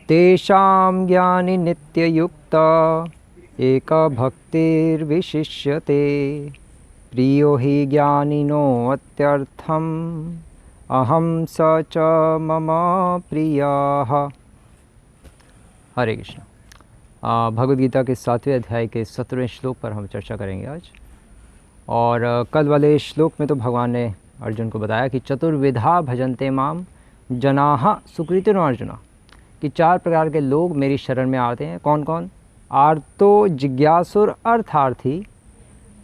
तेषां ज्ञानी नित्ययुक्ता एक भक्तिर्विशिष्यते प्रियो हि ज्ञानिनो अत्यर्थम अहम स च मम प्रियः। हरे कृष्ण। भगवद गीता के 7वें अध्याय के 17वें श्लोक पर हम चर्चा करेंगे आज। और कल वाले श्लोक में तो भगवान ने अर्जुन को बताया कि चतुर्विधा भजन्ते माम जनाः सुकृतिनो अर्जुन, कि 4 प्रकार के लोग मेरी शरण में आते हैं। कौन कौन? आर्तो जिज्ञासुर अर्थार्थी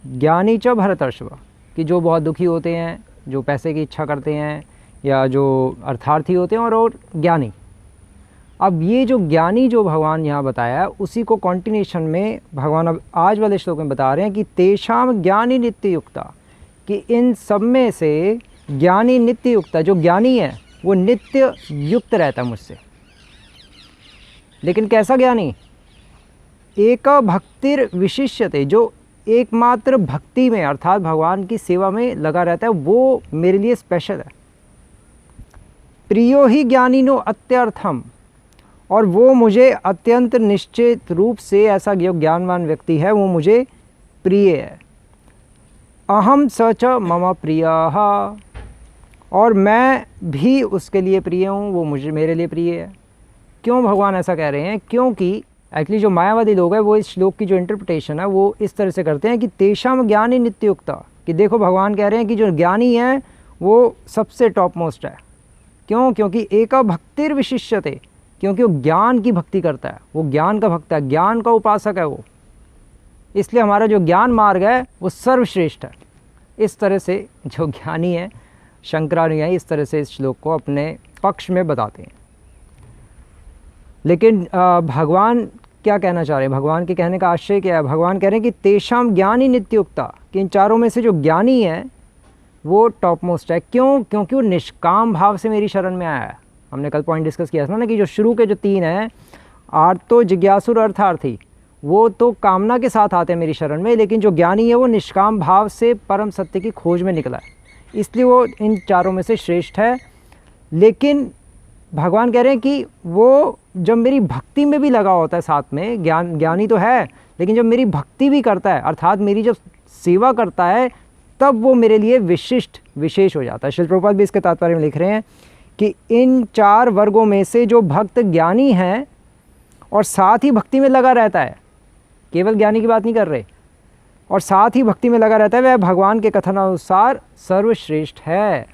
ज्ञानी च भरतर्षभ, कि जो बहुत दुखी होते हैं, जो पैसे की इच्छा करते हैं, या जो अर्थार्थी होते हैं, और ज्ञानी। अब ये जो ज्ञानी जो भगवान यहाँ बताया है, उसी को कॉन्टिन्यूशन में भगवान अब आज वाले श्लोक में बता रहे हैं कि तेषाम ज्ञानी नित्य युक्ता, कि इन सब में से ज्ञानी नित्य युक्ता, जो ज्ञानी है वो नित्य युक्त रहता है मुझसे। लेकिन कैसा ज्ञानी? एक भक्तिर विशिष्यते, जो एकमात्र भक्ति में अर्थात भगवान की सेवा में लगा रहता है, वो मेरे लिए स्पेशल है। प्रियो ही ज्ञानिनो अत्यर्थम, और वो मुझे अत्यंत निश्चित रूप से, ऐसा जो ज्ञानवान व्यक्ति है वो मुझे प्रिय है। अहम स च मम प्रियः, और मैं भी उसके लिए प्रिय हूँ, वो मुझे मेरे लिए प्रिय है। क्यों भगवान ऐसा कह रहे हैं? क्योंकि एक्चुअली जो मायावादी लोग हैं वो इस श्लोक की जो इंटरप्रिटेशन है वो इस तरह से करते हैं कि तेषाम ज्ञानी नित्ययुक्ता, कि देखो भगवान कह रहे हैं कि जो ज्ञानी है वो सबसे टॉप मोस्ट है। क्यों? क्योंकि एक भक्तिर विशिष्यते, क्योंकि वो ज्ञान की भक्ति करता है, वो ज्ञान का भक्त है, ज्ञान का उपासक है वो। इसलिए हमारा जो ज्ञान मार्ग है वो सर्वश्रेष्ठ है। इस तरह से जो ज्ञानी है, शंकराचार्य इस तरह से इस श्लोक को अपने पक्ष में बताते हैं। लेकिन भगवान क्या कहना चाह रहे हैं? भगवान के कहने का आशय क्या है? भगवान कह रहे हैं कि तेषाम ज्ञानी नित्युक्ता, कि इन चारों में से जो ज्ञानी है वो टॉप मोस्ट है। क्यों? क्योंकि वो निष्काम भाव से मेरी शरण में आया है। हमने कल पॉइंट डिस्कस किया था ना कि जो शुरू के जो 3 हैं, आर्तो जिज्ञासुर अर्थार्थी, वो तो कामना के साथ आते हैं मेरी शरण में, लेकिन जो ज्ञानी है वो निष्काम भाव से परम सत्य की खोज में निकला है, इसलिए वो इन चारों में से श्रेष्ठ है। लेकिन भगवान कह रहे हैं कि वो जब मेरी भक्ति में भी लगा होता है साथ में, ज्ञानी तो है, लेकिन जब मेरी भक्ति भी करता है अर्थात मेरी जब सेवा करता है, तब वो मेरे लिए विशेष हो जाता है। श्रील प्रभुपाद भी इसके तात्पर्य में लिख रहे हैं कि इन 4 वर्गों में से जो भक्त ज्ञानी है और साथ ही भक्ति में लगा रहता है, केवल ज्ञानी की बात नहीं कर रहे, और साथ ही भक्ति में लगा रहता है, वह भगवान के कथनानुसार सर्वश्रेष्ठ है।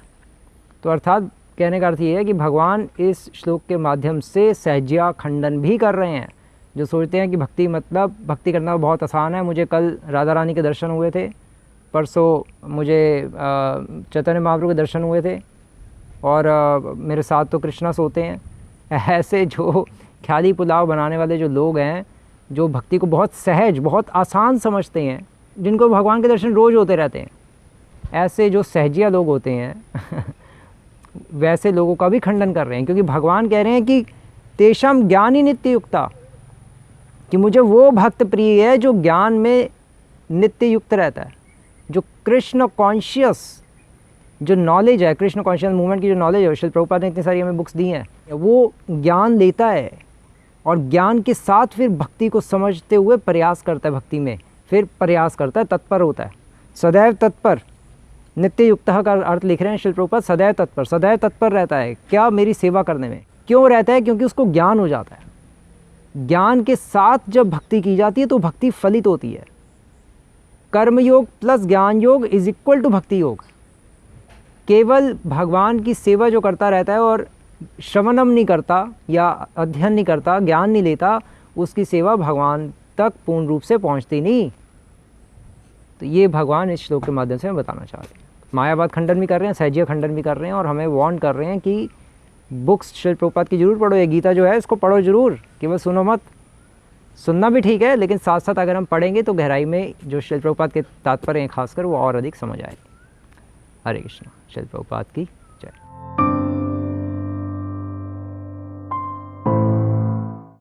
तो अर्थात कहने का अर्थ ये है कि भगवान इस श्लोक के माध्यम से सहज्या खंडन भी कर रहे हैं। जो सोचते हैं कि भक्ति मतलब भक्ति करना बहुत आसान है। मुझे कल राधा रानी के दर्शन हुए थे, परसों मुझे चैतन्य महाप्रभु के दर्शन हुए थे, और मेरे साथ तो कृष्णा सोते हैं। ऐसे जो ख्याली पुलाव बनाने वाले जो लोग हैं, जो भक्ति को बहुत सहज बहुत आसान समझते हैं, जिनको भगवान के दर्शन रोज़ होते रहते हैं, ऐसे जो सहजिया लोग होते हैं वैसे लोगों का भी खंडन कर रहे हैं। क्योंकि भगवान कह रहे हैं कि तेषाम ज्ञानी नित्य युक्ता, कि मुझे वो भक्त प्रिय है जो ज्ञान में नित्य युक्त रहता है, जो कृष्ण कॉन्शियस जो नॉलेज है, कृष्ण कॉन्शियस मूवमेंट की जो नॉलेज है, श्रील प्रभुपाद ने इतनी सारी हमें बुक्स दी हैं, वो ज्ञान लेता है और ज्ञान के साथ फिर भक्ति को समझते हुए प्रयास करता है, भक्ति में फिर प्रयास करता है, तत्पर होता है, सदैव तत्पर। नित्य युक्त का अर्थ लिख रहे हैं श्रील प्रभुपाद, सदैव तत्पर रहता है। क्या? मेरी सेवा करने में। क्यों रहता है? क्योंकि उसको ज्ञान हो जाता है। ज्ञान के साथ जब भक्ति की जाती है तो भक्ति फलित होती है। कर्मयोग प्लस ज्ञान योग इज इक्वल टू भक्ति योग। केवल भगवान की सेवा जो करता रहता है और श्रवणम नहीं करता या अध्ययन नहीं करता, ज्ञान नहीं लेता, उसकी सेवा भगवान तक पूर्ण रूप से पहुंचती नहीं। तो ये भगवान इस श्लोक के माध्यम से हमें बताना चाहते हैं। मायावाद खंडन भी कर रहे हैं, सहजिया खंडन भी कर रहे हैं, और हमें वार्न कर रहे हैं कि बुक्स श्रील प्रभुपाद की जरूर पढ़ो। ये गीता जो है इसको पढ़ो जरूर, केवल सुनो मत। सुनना भी ठीक है, लेकिन साथ साथ अगर हम पढ़ेंगे तो गहराई में जो श्रील प्रभुपाद के तात्पर्य हैं खासकर, वो और अधिक समझ आएगी। हरे कृष्ण। श्रील प्रभुपाद की